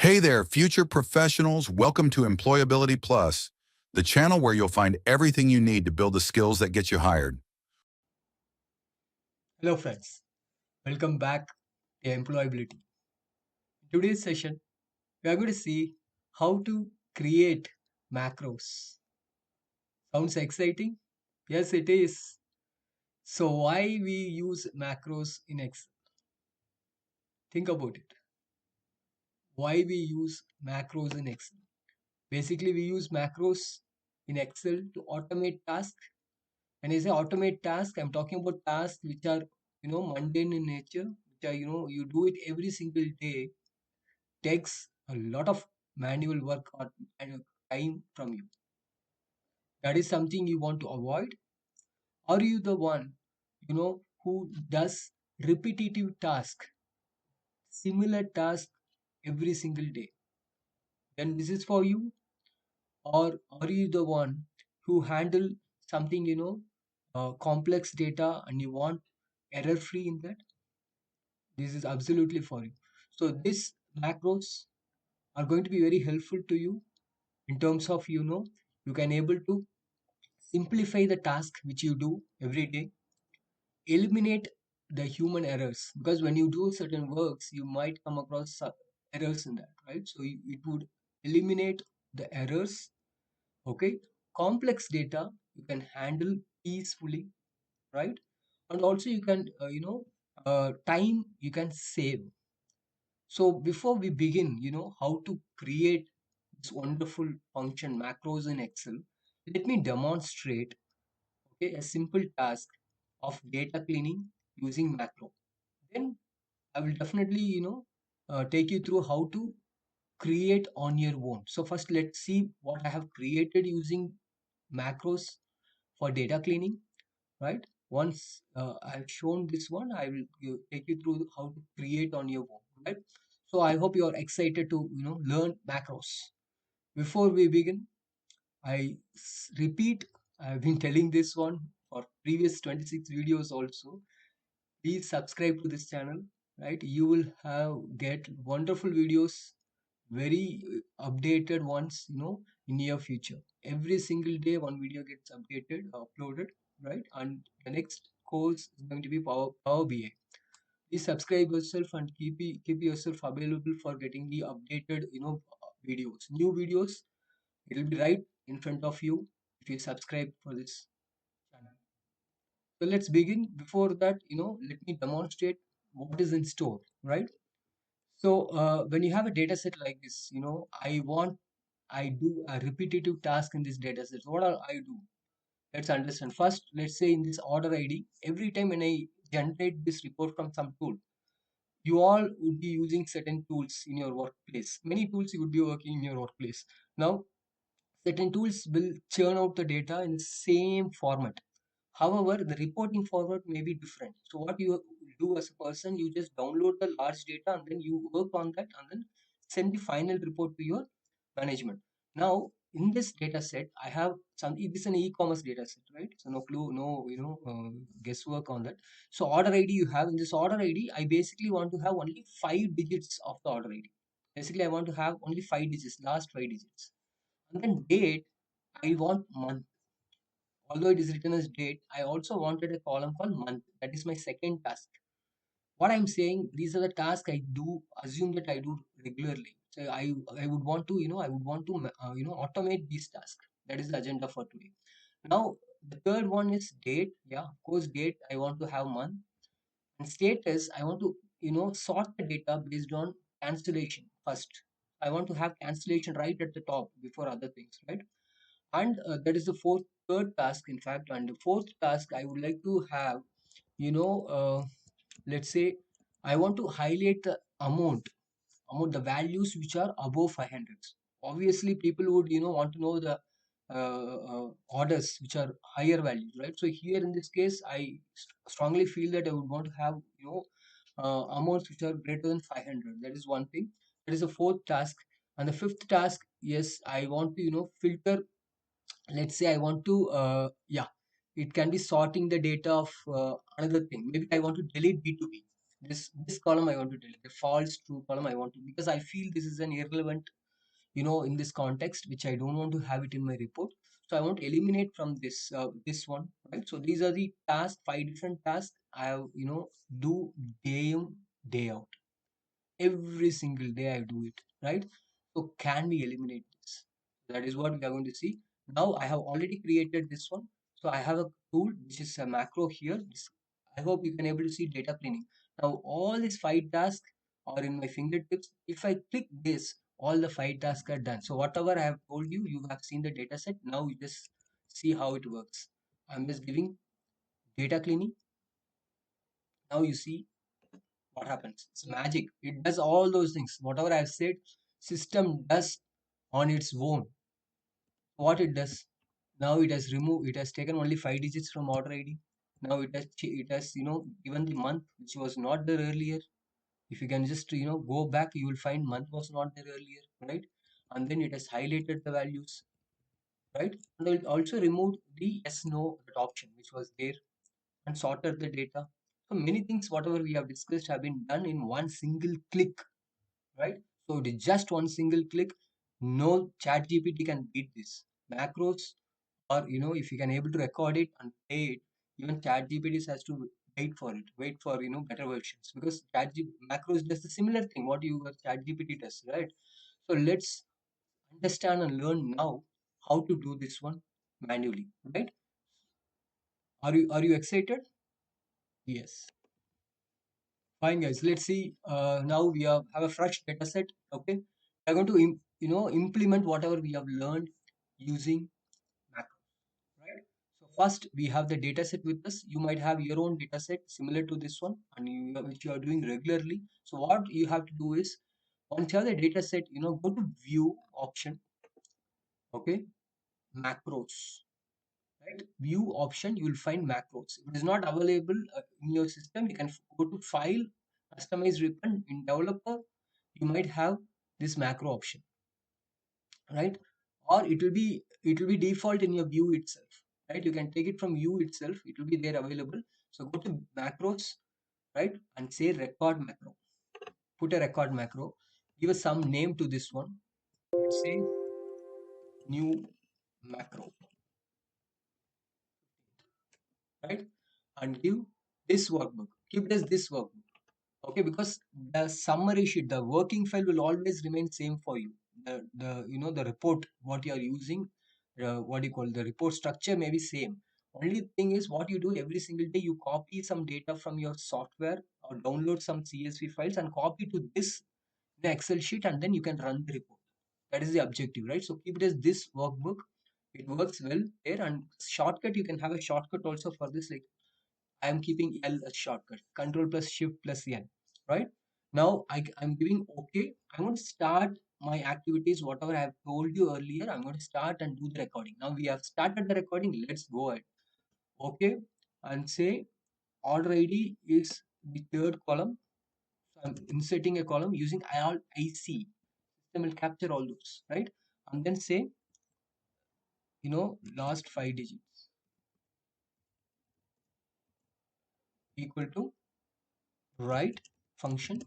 Hey there, future professionals. Welcome to Employability Plus, the channel where you'll find everything you need to build the skills that get you hired. Hello friends, welcome back to Employability. In today's session, we are going to see how to create macros. Sounds exciting? Yes, it is. So why we use macros in Excel? Think about it. Why we use macros in Excel? Basically, we use macros in Excel to automate tasks. When I say automate tasks, I'm talking about tasks which are mundane in nature, which are you do it every single day, takes a lot of manual work or time from you. That is something you want to avoid. Are you the one who does repetitive task, similar task every single day? Then this is for you. Or are you the one who handle something complex data and you want error free in that? This is absolutely for you. So these macros are going to be very helpful to you in terms of you can able to simplify the task which you do every day, eliminate the human errors, because when you do certain works you might come across errors in that, right? So it would eliminate the errors. Okay, complex data you can handle peacefully, right? And also you can time you can save. So before we begin, how to create this wonderful function macros in Excel, let me demonstrate, okay, a simple task of data cleaning using macro. Then I will definitely, take you through how to create on your own. So first, let's see what I have created using macros for data cleaning, right? Once I've shown this one, I will take you through how to create on your own, right? So I hope you are excited to, learn macros. Before we begin, repeat, I've been telling this one for previous 26 videos also. Please subscribe to this channel, right? You will have get wonderful videos, very updated ones, in near future. Every single day, one video gets updated, uploaded, right? And the next course is going to be Power BI. Please subscribe yourself and keep yourself available for getting the updated, videos, new videos. It will be right in front of you if you subscribe for this channel. So let's begin. Before that, let me demonstrate what is in store, right? So when you have a data set like this, I do a repetitive task in this data set. So what I do? Let's understand. First, let's say in this order ID, every time when I generate this report from some tool, you all would be using certain tools in your workplace. Many tools you would be working in your workplace. Now, certain tools will churn out the data in the same format. However, the reporting format may be different. So what you do as a person, you just download the large data and then you work on that and then send the final report to your management. Now, in this data set, I have it is an e-commerce data set, right? So no clue, no guesswork on that. So order ID you have in this order ID, I basically want to have only 5 digits of the order ID. Basically, I want to have only 5 digits, last 5 digits, and then date. I want month. Although it is written as date, I also wanted a column called month. That is my second task. What I'm saying, these are the tasks I do, assume that I do regularly. So I would want to, I would want to, automate these tasks. That is the agenda for today. Now, the third one is date. Yeah, of course, date, I want to have month. And status, I want to, sort the data based on cancellation first. I want to have cancellation right at the top before other things, right? And that is the third task, in fact. And the fourth task, I would like to have, you know uh, let's say I want to highlight the amount, the values which are above 500. Obviously people would want to know the orders which are higher values, right? So here in this case, I strongly feel that I would want to have amounts which are greater than 500. That is one thing. That is the fourth task. And the fifth task, yes, I want to filter. Let's say I want to yeah, it can be sorting the data of another thing. Maybe I want to delete B2B. This column I want to delete, the false true column I want to, because I feel this is an irrelevant, in this context, which I don't want to have it in my report. So I want to eliminate from this one, right? So these are the tasks, 5 different tasks I have, do day in, day out. Every single day I do it, right? So can we eliminate this? That is what we are going to see. Now I have already created this one. So I have a tool which is a macro here. I hope you can able to see data cleaning. Now all these 5 tasks are in my fingertips. If I click this, all the 5 tasks are done. So whatever I have told you, you have seen the data set. Now you just see how it works. I'm just giving data cleaning. Now you see what happens. It's magic. It does all those things. Whatever I've said, system does on its own. What it does, now it has removed, it has taken only 5 digits from order ID. Now it has given the month which was not there earlier. If you can just go back, you will find month was not there earlier, right? And then it has highlighted the values, right? And it also removed the yes no that option which was there, and sorted the data. So many things whatever we have discussed have been done in one single click, right? So it is just one single click. No chat GPT can beat this. Macros, or if you can able to record it and play it, even chat GPT has to wait for it, wait for better versions, because macros does the similar thing what you chat GPT does, right? So let's understand and learn now how to do this one manually, right? Are you excited? Yes. Fine, guys. Let's see. Now we have a fresh data set. Okay, we're going to implement whatever we have learned using macro. Right. So first we have the data set with us. You might have your own data set similar to this one, and which you are doing regularly. So what you have to do is, once you have the data set, go to View option. Okay, macros. Right, view option, you will find macros. If it is not available in your system, you can go to file, customize ribbon in developer. You might have this macro option, right? Or it will be default in your view itself, right? You can take it from view itself, it will be there available. So go to macros, right, and say record macro. Put a record macro, give us some name to this one. Let's say new macro, right? And give this workbook, keep it as this workbook. Okay, because the summary sheet, the working file will always remain same for you. The report what you are using, what you call the report structure may be same. Only thing is, what you do every single day, you copy some data from your software or download some CSV files and copy to this the Excel sheet, and then you can run the report. That is the objective, right? So keep it as this workbook. It works well there. And shortcut, you can have a shortcut also for this, like I am keeping L as shortcut, Control plus Shift plus N, right? Now I'm giving OK. I'm going to start my activities, whatever I have told you earlier. I'm going to start and do the recording. Now we have started the recording. Let's go ahead. OK. And say order ID is the third column. So I'm inserting a column using Alt IC. System will capture all those, right? And then say, last 5 digits equal to write function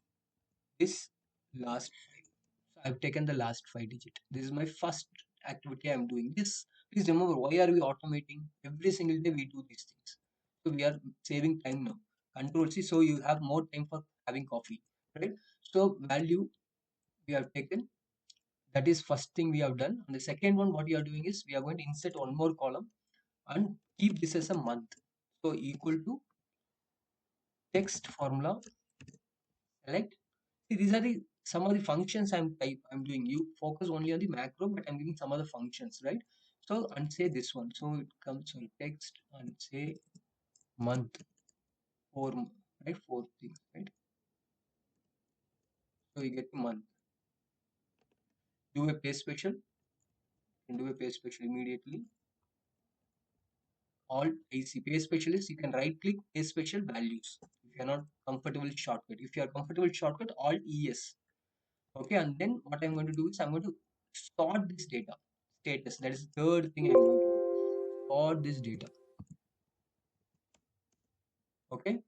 this last 5. So I've taken the last 5 digit. This is my first activity I'm doing. This, please remember, why are we automating? Every single day we do these things. So we are saving time now. Control C, so you have more time for having coffee, right? So value we have taken. That is first thing we have done. And the second one, what we are doing is we are going to insert one more column and keep this as a month. So equal to text formula select. See, these are the some of the functions I'm doing. You focus only on the macro, but I'm giving some other functions, right? So and say this one. So it comes on text and say month, right? 4 things, right? So you get the month. Do a paste special and do a paste special immediately. Alt IC paste specialist. You can right click paste special values. If you are not comfortable with shortcut, if you are comfortable with shortcut, Alt ES. Okay, and then what I'm going to do is I'm going to sort this data status. That is the third thing I'm going to do. Sort this data. Okay,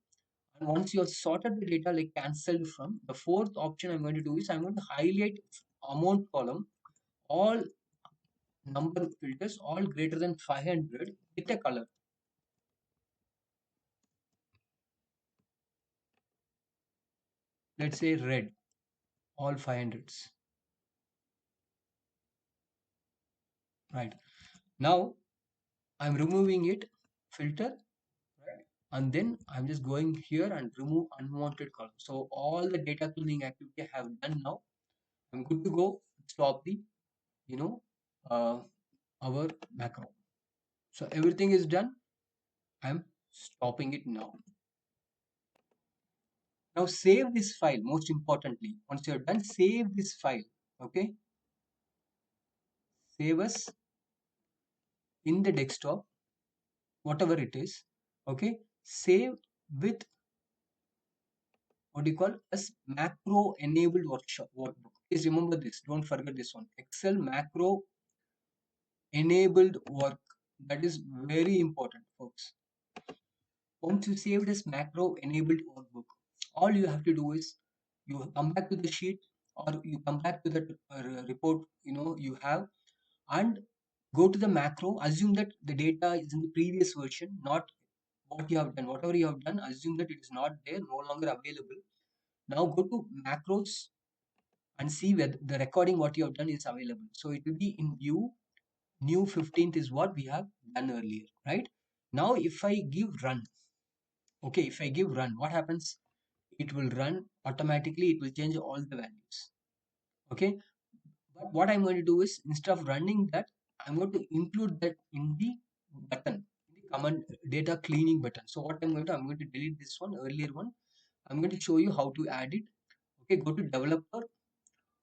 once you have sorted the data like cancelled from, the fourth option I'm going to do is I'm going to highlight amount column, all number filters, all greater than 500 with a color. Let's say red, all 500s. Right. Now I'm removing it, filter, right? And then I'm just going here and remove unwanted column. So all the data cleaning activity I have done now. I'm good to go. Stop the, you know, uh, our macro. So everything is done. I'm stopping it now. Now save this file. Most importantly, once you're done, save this file. Okay, save us in the desktop, whatever it is. Okay, save with what do you call as macro enabled workshop workbook. Please remember this. Don't forget this one. Excel macro enabled work. That is very important, folks. Once you save this macro enabled workbook, all you have to do is you come back to the sheet or you come back to the report you have, and go to the macro. Assume that the data is in the previous version, not what you have done. Whatever you have done, assume that it is not there, no longer available. Now go to macros and see whether the recording what you have done is available. So it will be in view. New 15th is what we have done earlier, right? Now if I give run, okay, if I give run, what happens? It will run automatically. It will change all the values. Okay, but what I'm going to do is instead of running that, I'm going to include that in the button, in the command data cleaning button. So what I'm going to delete this one, earlier one. I'm going to show you how to add it. Okay, go to developer.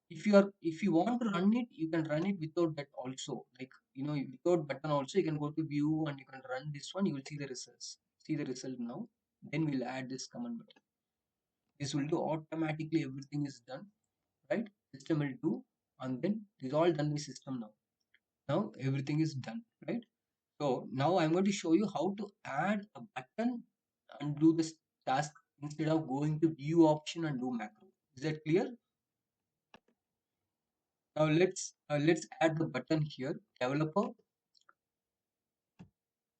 If you want to run it, you can run it without that also. Like without button also, you can go to view and you can run this one. You will see the results. See the result now. Then we'll add this command button. This will do automatically. Everything is done, right? System will do, and then it is all done by system now. Now everything is done, right? So now I'm going to show you how to add a button and do this task instead of going to view option and do macro. Is that clear? Now let's add the button here. Developer,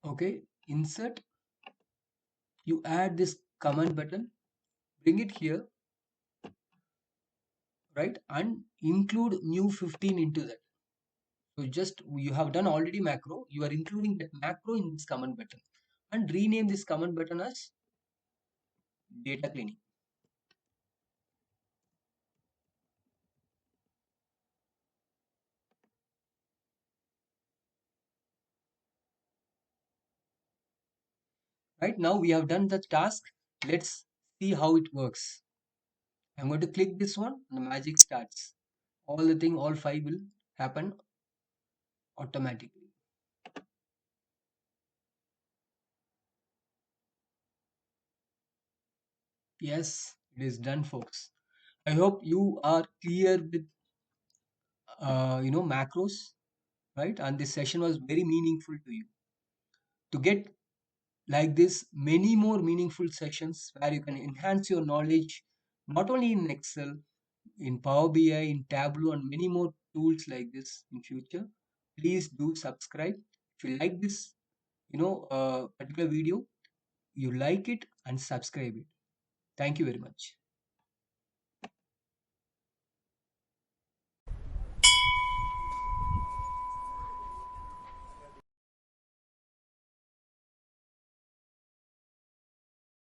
okay. Insert. You add this command button. Bring it here, right? And include new 15 into that. So just you have done already macro. You are including that macro in this command button, and rename this command button as data cleaning. Right now we have done the task. Let's see how it works. I'm going to click this one and the magic starts. All five will happen automatically. Yes, it is done, folks. I hope you are clear with macros, right? And this session was very meaningful to you. To get like this many more meaningful sessions where you can enhance your knowledge not only in Excel, in Power BI, in Tableau, and many more tools like this in future, please do subscribe. If you like this particular video, you like it and subscribe it. Thank you very much.